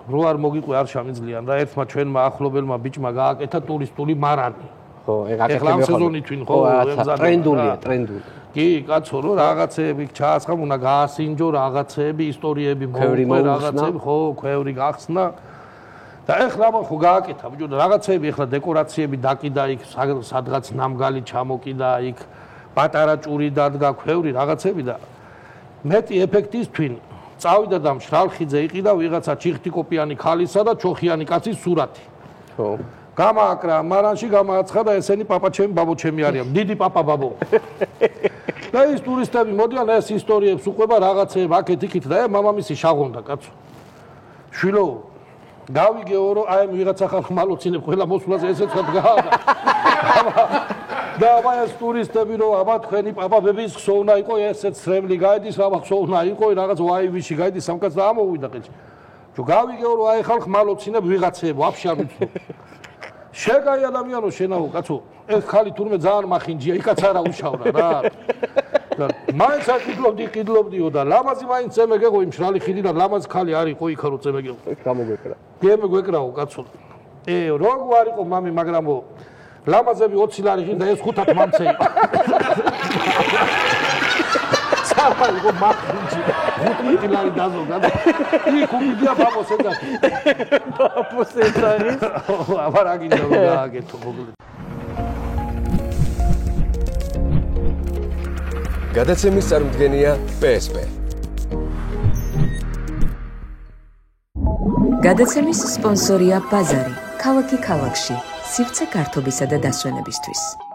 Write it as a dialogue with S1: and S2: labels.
S1: რო არ მოგიყვე არ შემიძლიან და ერთმა ჩვენმა ახლობელმა ბიჭმა გააკეთა ტურისტული მარანი.
S2: ხო,
S1: ეხლა ამ სეზონით ვინ ხო
S2: ტრენდულია.
S1: კი, კაცო, რო რაღაცეები ჩაასხამ, უნდა გაასინჯო რაღაცეები, ისტორიები მოუყვე რაღაცეები, ხო, ქვევრი გახსნა. და ეხლა ხო გააკეთა, ბიჭო, რაღაცეები ეხლა დეკორაციები დაკიდა იქ, სადღაც ნამგალი ჩამოკიდა იქ, პატარა ჭური დადგა, ქვევრი რაღაცეები და მეტი ეფექტის თვინ წავიდა და მშრალხიძე იყიდა ვიღაცა ჩიხტიკოპიანი ქალისა და ჩოხიანი კაცის სურათი.
S2: ხო.
S1: გამააკრა მარანში გამააცხადა ესენი პაპაჩემი ბაბოჩემი არიან. დიდი პაპა ბაბო. და ის ტურისტები მოდიან ეს ისტორიებს უყვება რაღაცეებ აქეთ იქით და მამამისი შაღონდა კაცო. შვილო გავიგეო რომ აი ვიღაცა ხალხ მალოცინებ ყველა მოსვლაზე ესეც გააგა. და ეს ტურისტები რომ აბა თქვენი პაპაბების ხსოვნა იყო ესეც სრემლი გაიდის აბა ხსოვნა იყო რაღაც ვაივიში გაიდის სამკაც და ამოვიდა ყელში. ჯო გავიგეო რომ აი ხალხ მალოცინებ ვიღაცეებ ვაფშე არ ვიცნობ. შეგაი ადამიანო შენაო კაცო ეს ხალი თურმე ძალიან მახინჯია იქაც არა უშავრა რა. და მაინც აკიდლობდიო და ლამაზი მაინც წემეგეღო იმ შრალი ხიდიდან ლამაზ ხალი არ იყო იქა რომ წემეგეღო.
S2: გამოგვეკრა.
S1: გემეგვეკრაო კაცო. როგორ არ იყო მამი მაგრამო ლამაზები 20 ლარი ღირდა ეს 5-ად მამცე იყო. სარფა იყო მახინჯი 5 ლარი დაზოგა და იქ უმიდია ბაბოს ეძახი.
S2: ბაბოს ეძახის.
S1: აბა რა გინდა რომ გააკეთო მოკლედ.
S3: გადაცემის წარმომადგენელია PSP.
S4: გადაცემის სპონსორია ბაზარი, ქალაქი ქალაქში, სივრცე გართობისა და დასვენებისთვის.